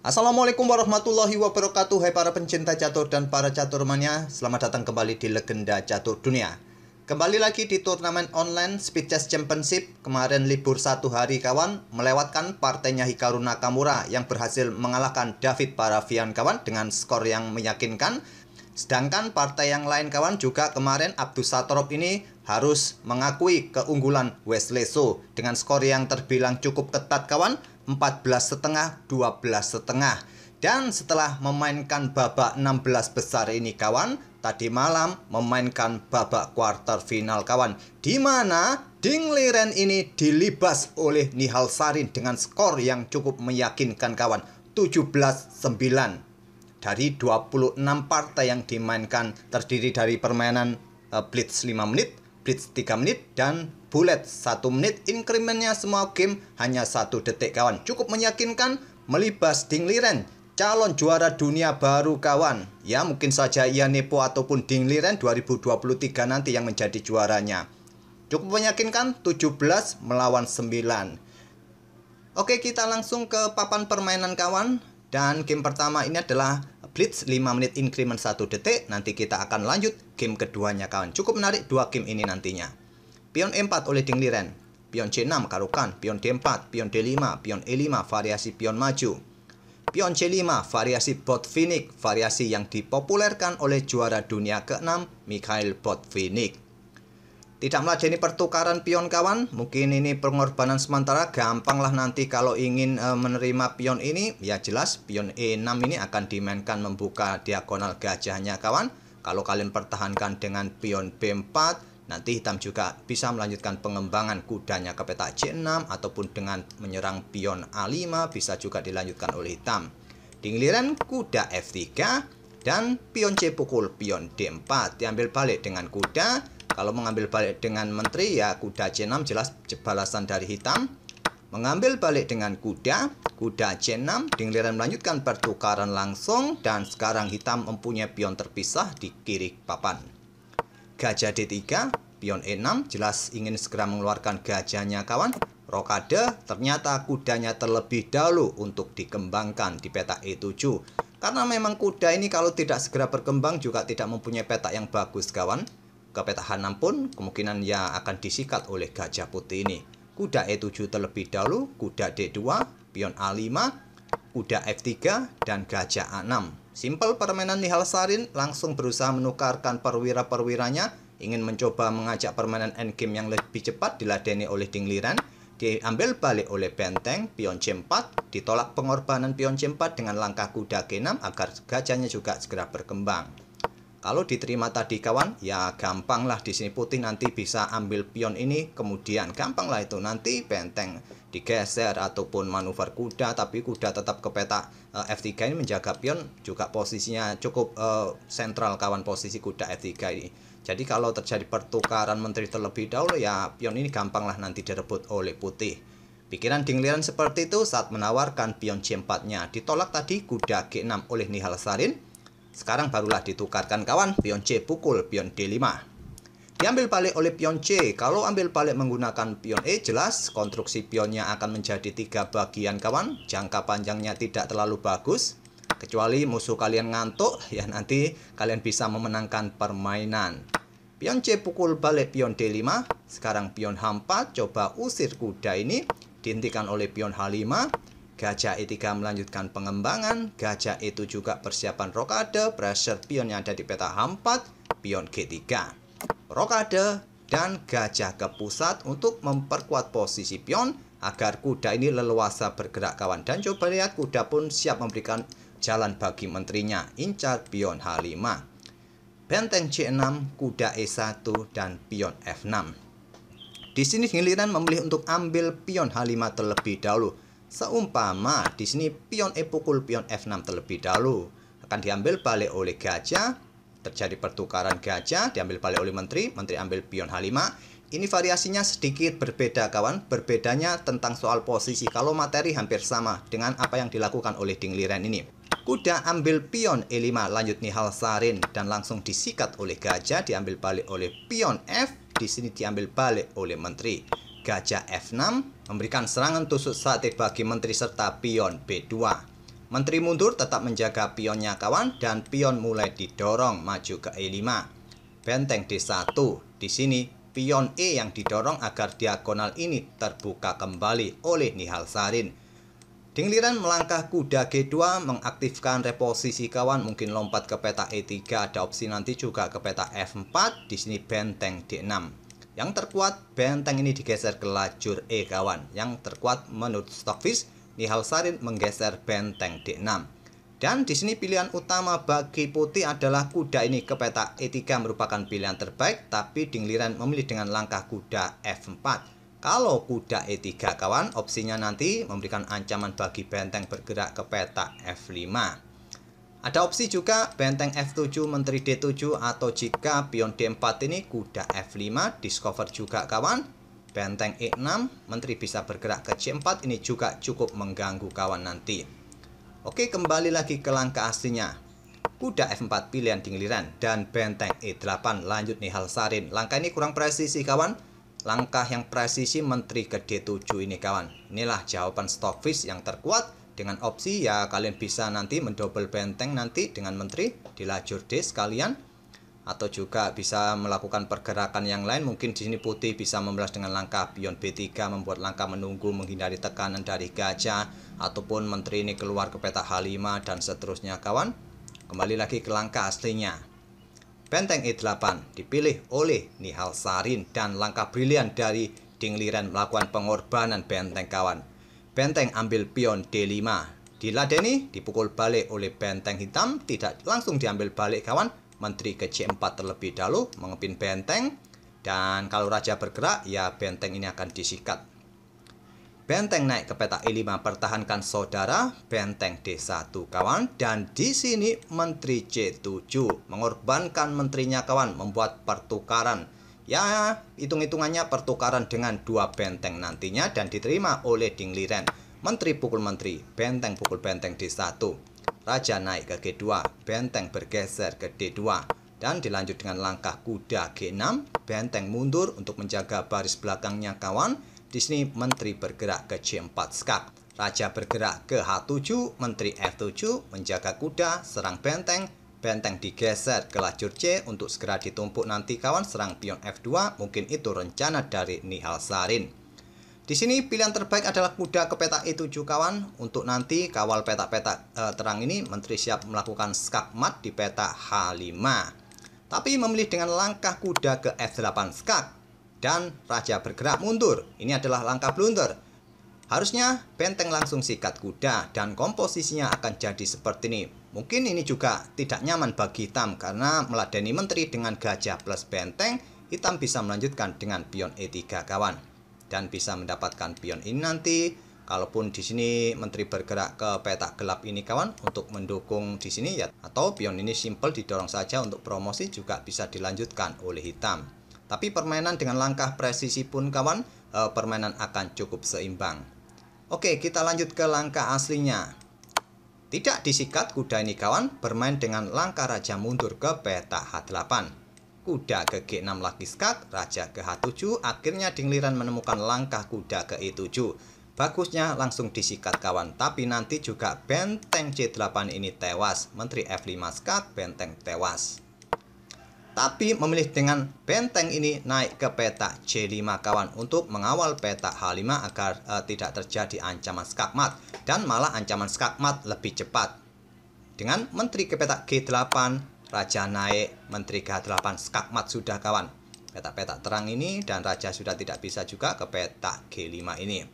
Assalamualaikum warahmatullahi wabarakatuh. Hai para pencinta catur dan para caturmania, selamat datang kembali di Legenda Catur Dunia. Kembali lagi di turnamen online Speed Chess Championship. Kemarin libur 1 hari kawan, melewatkan partainya Hikaru Nakamura yang berhasil mengalahkan David Paravian kawan dengan skor yang meyakinkan. Sedangkan partai yang lain kawan juga kemarin Abdusattorov ini harus mengakui keunggulan Wesley So dengan skor yang terbilang cukup ketat kawan, 14,5 12,5. Dan setelah memainkan babak 16 besar ini kawan, tadi malam memainkan babak quarter final kawan, di mana Ding Liren ini dilibas oleh Nihal Sarin dengan skor yang cukup meyakinkan kawan, 17-9. Dari 26 partai yang dimainkan terdiri dari permainan Blitz 5 menit, Blitz 3 menit, dan Bullet 1 menit. Incrementnya semua game hanya 1 detik kawan. Cukup meyakinkan melibas Ding Liren, calon juara dunia baru kawan. Ya mungkin saja Ian Nepo ataupun Ding Liren 2023 nanti yang menjadi juaranya. Cukup meyakinkan 17 melawan 9. Oke, kita langsung ke papan permainan kawan. Dan game pertama ini adalah Blitz 5 menit increment 1 detik. Nanti kita akan lanjut game keduanya kawan. Cukup menarik dua game ini nantinya. Pion E4 oleh Ding Liren, pion C6 Karukan, pion D4, pion D5, pion E5 variasi pion maju, pion C5 variasi Botvinnik, variasi yang dipopulerkan oleh juara dunia ke-6 Mikhail Botvinnik. Tidak meladeni pertukaran pion kawan, mungkin ini pengorbanan sementara, gampanglah nanti kalau ingin menerima pion ini, ya jelas pion E6 ini akan dimainkan membuka diagonal gajahnya kawan. Kalau kalian pertahankan dengan pion B4, nanti hitam juga bisa melanjutkan pengembangan kudanya ke petak C6, ataupun dengan menyerang pion A5 bisa juga dilanjutkan oleh hitam. Ding Liren kuda F3 dan pion C pukul pion D4, diambil balik dengan kuda. Kalau mengambil balik dengan menteri ya kuda C6 jelas balasan dari hitam. Mengambil balik dengan kuda, kuda C6, Ding Liren melanjutkan pertukaran langsung. Dan sekarang hitam mempunyai pion terpisah di kiri papan. Gajah D3, pion E6, jelas ingin segera mengeluarkan gajahnya kawan. Rokade, ternyata kudanya terlebih dahulu untuk dikembangkan di petak E7. Karena memang kuda ini kalau tidak segera berkembang juga tidak mempunyai petak yang bagus kawan. Ke petak H6 pun kemungkinan ya akan disikat oleh gajah putih ini. Kuda E7 terlebih dahulu, kuda D2, pion A5, kuda F3, dan gajah A6. Simpel permainan Nihal Sarin, langsung berusaha menukarkan perwira-perwiranya, ingin mencoba mengajak permainan endgame yang lebih cepat diladeni oleh Ding Liren. Diambil balik oleh benteng, pion C4, ditolak pengorbanan pion C4 dengan langkah kuda G6 agar gajahnya juga segera berkembang. Kalau diterima tadi kawan, ya gampanglah di sini putih nanti bisa ambil pion ini, kemudian gampanglah itu nanti benteng digeser ataupun manuver kuda, tapi kuda tetap ke petak F3 ini menjaga pion, juga posisinya cukup sentral kawan posisi kuda F3 ini. Jadi kalau terjadi pertukaran menteri terlebih dahulu ya pion ini gampanglah nanti direbut oleh putih. Pikiran Ding Liren seperti itu saat menawarkan pion C4-nya. Ditolak tadi kuda G6 oleh Nihal Sarin. Sekarang barulah ditukarkan kawan, pion C pukul pion D5. Diambil balik oleh pion C. Kalau ambil balik menggunakan pion E, jelas konstruksi pionnya akan menjadi 3 bagian kawan. Jangka panjangnya tidak terlalu bagus. Kecuali musuh kalian ngantuk, ya nanti kalian bisa memenangkan permainan. Pion C pukul balik pion D5. Sekarang pion H4, coba usir kuda ini. Dihentikan oleh pion H5. Gajah E3 melanjutkan pengembangan, gajah E7 juga persiapan rokade, pressure pion yang ada di peta H4, pion G3. Rokade dan gajah ke pusat untuk memperkuat posisi pion agar kuda ini leluasa bergerak kawan. Dan coba lihat kuda pun siap memberikan jalan bagi menterinya, incar pion H5. Benteng C6, kuda E1 dan pion F6. Di sini Ding Liren memilih untuk ambil pion H5 terlebih dahulu. Seumpama di sini pion E pukul pion F6 terlebih dahulu, akan diambil balik oleh gajah, terjadi pertukaran gajah, diambil balik oleh menteri, menteri ambil pion H5. Ini variasinya sedikit berbeda kawan, berbedanya tentang soal posisi. Kalau materi hampir sama dengan apa yang dilakukan oleh Ding Liren ini. Kuda ambil pion E5 lanjut Nihal Sarin dan langsung disikat oleh gajah, diambil balik oleh pion F, di sini diambil balik oleh menteri. Gajah F6 memberikan serangan tusuk sate bagi menteri serta pion B2. Menteri mundur tetap menjaga pionnya kawan, dan pion mulai didorong maju ke E5. Benteng D1. Di sini pion E yang didorong agar diagonal ini terbuka kembali oleh Nihal Sarin. Dingliran melangkah kuda G2 mengaktifkan reposisi kawan, mungkin lompat ke peta E3, ada opsi nanti juga ke peta F4. Di sini benteng D6. Yang terkuat benteng ini digeser ke lajur E kawan. Yang terkuat menurut Stockfish, Nihal Sarin menggeser benteng D6. Dan di sini pilihan utama bagi putih adalah kuda ini ke peta E3 merupakan pilihan terbaik, tapi Dingliran memilih dengan langkah kuda F4. Kalau kuda E3 kawan, opsinya nanti memberikan ancaman bagi benteng bergerak ke peta F5. Ada opsi juga benteng F7 menteri D7, atau jika pion D4 ini kuda F5 discover juga kawan. Benteng E6 menteri bisa bergerak ke C4, ini juga cukup mengganggu kawan nanti. Oke, kembali lagi ke langkah aslinya. Kuda F4 pilihan Dingliran, dan benteng E8 lanjut Nihal Sarin. Langkah ini kurang presisi kawan. Langkah yang presisi menteri ke D7 ini kawan. Inilah jawaban Stockfish yang terkuat. Dengan opsi ya kalian bisa nanti mendouble benteng nanti dengan menteri di lajur D sekalian, atau juga bisa melakukan pergerakan yang lain. Mungkin di sini putih bisa membalas dengan langkah pion B3, membuat langkah menunggu menghindari tekanan dari gajah, ataupun menteri ini keluar ke peta H5 dan seterusnya kawan. Kembali lagi ke langkah aslinya. Benteng E8 dipilih oleh Nihal Sarin, dan langkah brilian dari Dingliran melakukan pengorbanan benteng kawan. Benteng ambil pion D5, diladeni, dipukul balik oleh benteng hitam, tidak langsung diambil balik kawan. Menteri ke C4 terlebih dahulu mengepin benteng, dan kalau raja bergerak ya benteng ini akan disikat. Benteng naik ke peta E5, pertahankan saudara. Benteng D1 kawan, dan di sini menteri C7 mengorbankan menterinya kawan, membuat pertukaran. Ya, hitung-hitungannya pertukaran dengan dua benteng nantinya, dan diterima oleh Dingliran. Menteri pukul menteri, benteng pukul benteng D1. Raja naik ke G2, benteng bergeser ke D2, dan dilanjut dengan langkah kuda G6. Benteng mundur untuk menjaga baris belakangnya kawan. Di sini menteri bergerak ke C4 skak. Raja bergerak ke H7, menteri F7 menjaga kuda, serang benteng. Benteng digeser ke lajur C untuk segera ditumpuk nanti kawan, serang pion F2. Mungkin itu rencana dari Nihal Sarin. Di sini pilihan terbaik adalah kuda ke peta E7 kawan. Untuk nanti kawal peta-peta terang ini, menteri siap melakukan skak mat di peta H5. Tapi memilih dengan langkah kuda ke F8 skak, dan raja bergerak mundur. Ini adalah langkah blunder. Harusnya benteng langsung sikat kuda, dan komposisinya akan jadi seperti ini. Mungkin ini juga tidak nyaman bagi hitam, karena meladeni menteri dengan gajah plus benteng. Hitam bisa melanjutkan dengan pion E3 kawan, dan bisa mendapatkan pion ini nanti. Kalaupun di sini menteri bergerak ke peta gelap ini kawan, untuk mendukung di sini ya, atau pion ini simple didorong saja untuk promosi, juga bisa dilanjutkan oleh hitam. Tapi permainan dengan langkah presisi pun kawan, permainan akan cukup seimbang. Oke, kita lanjut ke langkah aslinya. Tidak disikat kuda ini kawan, bermain dengan langkah raja mundur ke peta H8. Kuda ke G6 lagi skak, raja ke H7. Akhirnya Dingliran menemukan langkah kuda ke E7. Bagusnya langsung disikat kawan, tapi nanti juga benteng C8 ini tewas. Menteri F5 skak, benteng tewas. Tapi memilih dengan benteng ini naik ke peta C5 kawan, untuk mengawal peta H5 agar tidak terjadi ancaman skakmat, dan malah ancaman skakmat lebih cepat. Dengan menteri ke peta G8, raja naik, menteri ke H8 skakmat sudah kawan. Peta-peta terang ini, dan raja sudah tidak bisa juga ke peta G5 ini.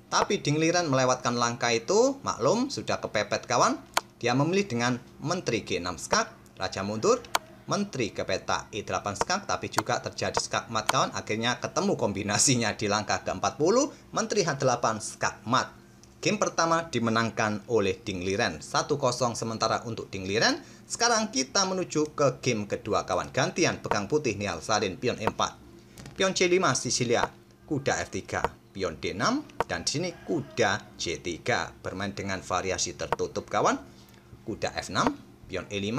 Tapi Dingliran melewatkan langkah itu, maklum sudah kepepet kawan. Dia memilih dengan menteri G6 skak, raja mundur, menteri ke peta E8 skak, tapi juga terjadi skak mat kawan. Akhirnya ketemu kombinasinya di langkah ke-40, menteri H8 skak mat. Game pertama dimenangkan oleh Dingliran 1-0 sementara untuk Dingliran. Sekarang kita menuju ke game kedua kawan. Gantian pegang putih Nihal Sarin, pion E4, pion C5 Sisilia, kuda F3, pion D6, dan di sini kuda C3. Bermain dengan variasi tertutup kawan. Kuda F6, pion E5,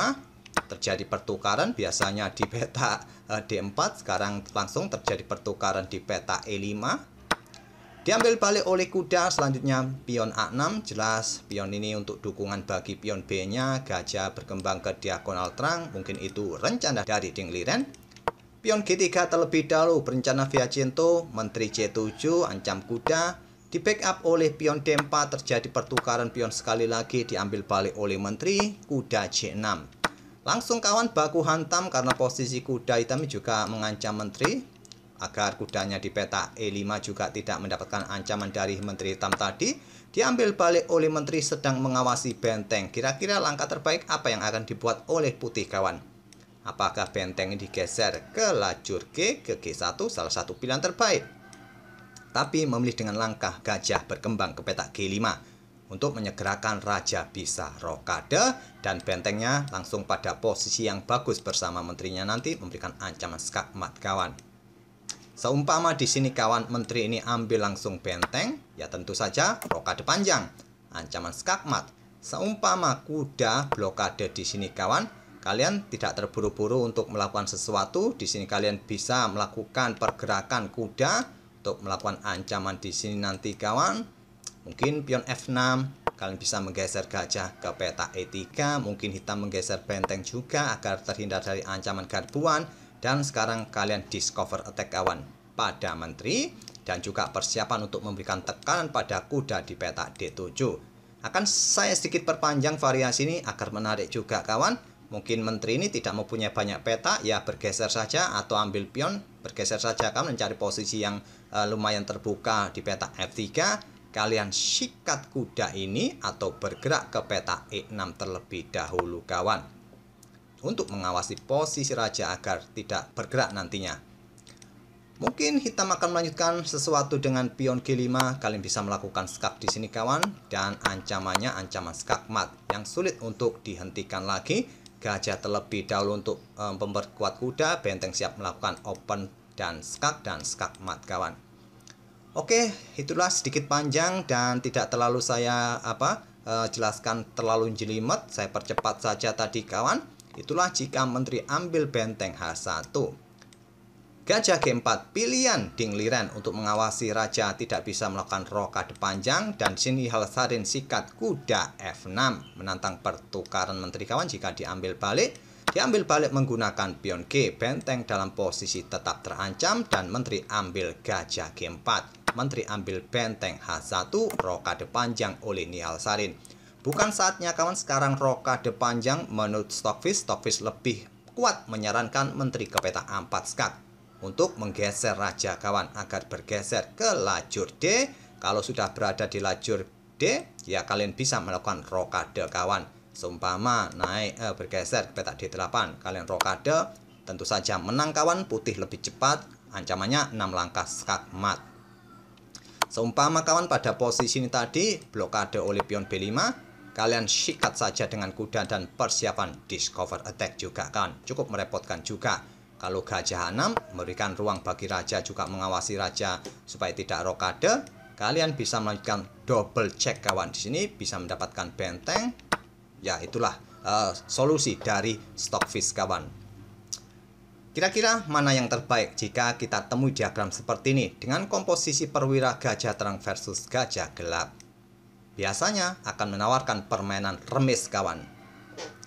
terjadi pertukaran biasanya di peta D4, sekarang langsung terjadi pertukaran di peta E5. Diambil balik oleh kuda. Selanjutnya pion A6, jelas pion ini untuk dukungan bagi pion B-nya. Gajah berkembang ke diagonal terang, mungkin itu rencana dari Ding Liren. Pion G3 terlebih dahulu berencana Viciento. Menteri C7 ancam kuda. Di backup oleh pion D4, terjadi pertukaran pion sekali lagi, diambil balik oleh menteri. Kuda C6. Langsung kawan baku hantam karena posisi kuda hitam juga mengancam menteri. Agar kudanya di peta E5 juga tidak mendapatkan ancaman dari menteri hitam tadi, diambil balik oleh menteri sedang mengawasi benteng. Kira-kira langkah terbaik apa yang akan dibuat oleh putih kawan? Apakah benteng ini digeser ke lajur G, ke G1, salah satu pilihan terbaik. Tapi memilih dengan langkah gajah berkembang ke peta G5 untuk menyegerakan raja bisa rokade, dan bentengnya langsung pada posisi yang bagus bersama menterinya nanti memberikan ancaman skakmat kawan. Seumpama di sini kawan menteri ini ambil langsung benteng, ya tentu saja rokade panjang, ancaman skakmat. Seumpama kuda blokade di sini kawan, kalian tidak terburu-buru untuk melakukan sesuatu. Di sini kalian bisa melakukan pergerakan kuda untuk melakukan ancaman di sini nanti kawan. Mungkin pion F6, kalian bisa menggeser gajah ke peta E3, mungkin hitam menggeser benteng juga agar terhindar dari ancaman garbuan. Dan sekarang kalian discover attack kawan pada menteri, dan juga persiapan untuk memberikan tekanan pada kuda di peta D7. Akan saya sedikit perpanjang variasi ini agar menarik juga kawan. Mungkin menteri ini tidak mempunyai banyak peta, ya bergeser saja atau ambil pion, bergeser saja kawan, mencari posisi yang lumayan terbuka di peta F3. Kalian sikat kuda ini atau bergerak ke peta E6 terlebih dahulu kawan, untuk mengawasi posisi raja agar tidak bergerak nantinya. Mungkin hitam akan melanjutkan sesuatu dengan pion G5. Kalian bisa melakukan skak di sini kawan, dan ancamannya ancaman skakmat yang sulit untuk dihentikan lagi. Gajah terlebih dahulu untuk memperkuat kuda, benteng siap melakukan open dan skakmat kawan. Oke, itulah sedikit panjang dan tidak terlalu saya jelaskan terlalu jelimet. Saya percepat saja tadi kawan. Itulah jika menteri ambil benteng H1. Gajah G4, pilihan Ding Liren untuk mengawasi raja tidak bisa melakukan rokade panjang, dan sini Nihalsarin sikat kuda F6 menantang pertukaran menteri kawan. Jika diambil balik menggunakan pion G, benteng dalam posisi tetap terancam, dan menteri ambil gajah G4. Menteri ambil benteng H1, rokade panjang oleh Nihalsarin. Bukan saatnya kawan sekarang rokade panjang. Menurut Stockfish lebih kuat menyarankan menteri ke peta A4 skak untuk menggeser raja kawan agar bergeser ke lajur D. Kalau sudah berada di lajur D, ya kalian bisa melakukan rokade kawan. Seumpama naik bergeser ke peta D8, kalian rokade, tentu saja menang kawan. Putih lebih cepat, ancamannya 6 langkah skakmat. Seumpama kawan pada posisi ini tadi blokade oleh pion B5, kalian sikat saja dengan kuda dan persiapan discover attack juga kan. Cukup merepotkan juga. Kalau gajah A6 memberikan ruang bagi raja juga mengawasi raja supaya tidak rokade. Kalian bisa melanjutkan double check kawan. Di sini bisa mendapatkan benteng. Ya itulah solusi dari Stockfish kawan. Kira-kira mana yang terbaik jika kita temui diagram seperti ini dengan komposisi perwira gajah terang versus gajah gelap? Biasanya akan menawarkan permainan remis kawan.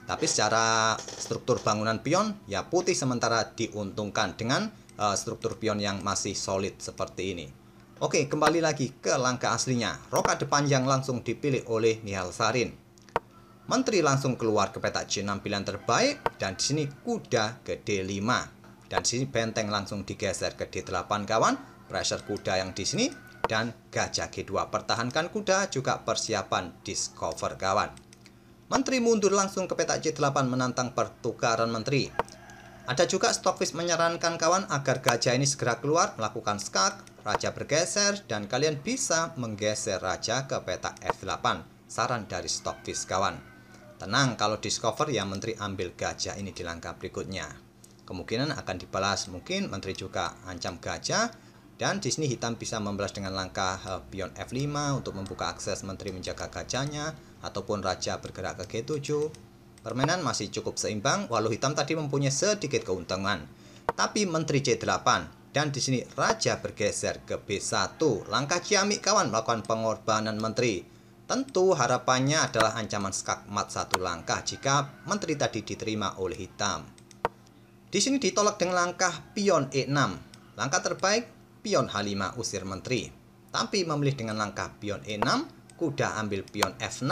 Tapi secara struktur bangunan pion, ya putih sementara diuntungkan dengan struktur pion yang masih solid seperti ini. Oke, kembali lagi ke langkah aslinya. Rokade panjang langsung dipilih oleh Nihalsarin. Menteri langsung keluar ke peta C6 pilihan terbaik, dan di sini kuda ke D5. Dan di sini benteng langsung digeser ke D8 kawan. Pressure kuda yang di sini. Dan gajah G2, pertahankan kuda, juga persiapan discover kawan. Menteri mundur langsung ke peta C8 menantang pertukaran menteri. Ada juga Stockfish menyarankan kawan agar gajah ini segera keluar melakukan skak, raja bergeser, dan kalian bisa menggeser raja ke peta F8. Saran dari Stockfish kawan. Tenang, kalau discover ya menteri ambil gajah ini di langkah berikutnya. Kemungkinan akan dibalas, mungkin menteri juga ancam gajah. Dan di sini hitam bisa membalas dengan langkah pion F5 untuk membuka akses menteri menjaga gajahnya, ataupun raja bergerak ke G7. Permainan masih cukup seimbang, walau hitam tadi mempunyai sedikit keuntungan. Tapi menteri C8 Dan di sini raja bergeser ke B1. Langkah Ciamik kawan melakukan pengorbanan menteri. Tentu harapannya adalah ancaman skakmat 1 langkah jika menteri tadi diterima oleh hitam. Di sini ditolak dengan langkah pion E6. Langkah terbaik pion H5 usir menteri. Tapi memilih dengan langkah pion E6, kuda ambil pion F6,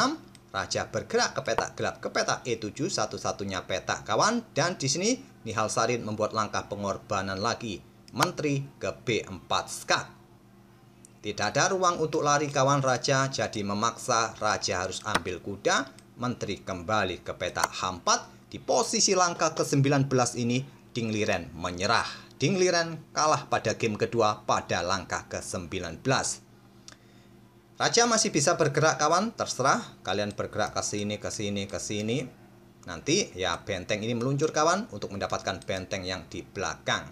raja bergerak ke petak gelap ke petak E7, satu-satunya petak kawan. Dan di sini Nihal Sarin membuat langkah pengorbanan lagi, menteri ke B4 skak. Tidak ada ruang untuk lari kawan raja, jadi memaksa raja harus ambil kuda, menteri kembali ke petak H4. Di posisi langkah ke-19 ini, Ding Liren menyerah. Ding Liren kalah pada game kedua pada langkah ke-19. Raja masih bisa bergerak kawan, terserah kalian bergerak ke sini, ke sini, ke sini. Nanti ya benteng ini meluncur kawan untuk mendapatkan benteng yang di belakang.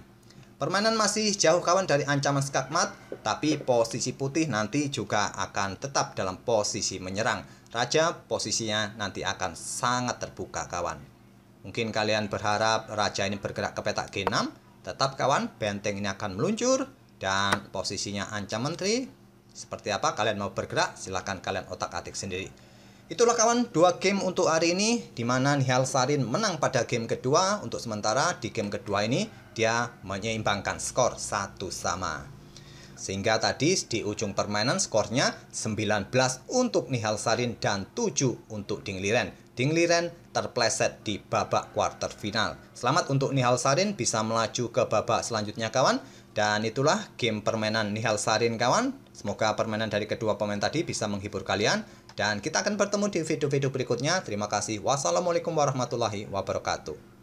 Permainan masih jauh kawan dari ancaman skakmat, tapi posisi putih nanti juga akan tetap dalam posisi menyerang. Raja posisinya nanti akan sangat terbuka kawan. Mungkin kalian berharap raja ini bergerak ke petak G6, tetap kawan benteng ini akan meluncur dan posisinya ancam menteri. Seperti apa kalian mau bergerak? Silahkan kalian otak-atik sendiri. Itulah kawan 2 game untuk hari ini, di mana Nihal Sarin menang pada game kedua. Untuk sementara di game kedua ini dia menyeimbangkan skor 1-1. Sehingga tadi di ujung permainan skornya 19 untuk Nihal Sarin dan 7 untuk Ding Liren. Ding Liren terpleset di babak quarter final. Selamat untuk Nihal Sarin bisa melaju ke babak selanjutnya kawan. Dan itulah game permainan Nihal Sarin kawan. Semoga permainan dari kedua pemain tadi bisa menghibur kalian. Dan kita akan bertemu di video-video berikutnya. Terima kasih. Wassalamualaikum warahmatullahi wabarakatuh.